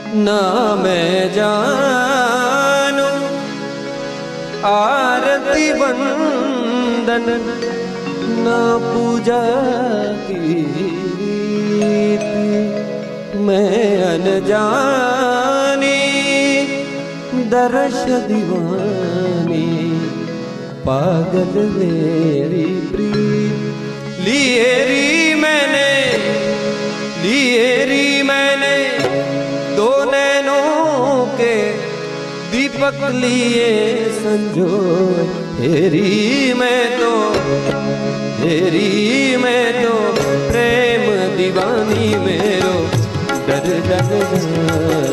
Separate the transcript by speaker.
Speaker 1: ना मैं जानू आरती वंदन, ना पूजा की मैं अनजानी दर्श दीवानी पागल मेरी प्रीत। लिए री मैंने दो नैनों के दीपक लिए संजोए। हेरी मैं तो प्रेम दीवानी मेरो डर डर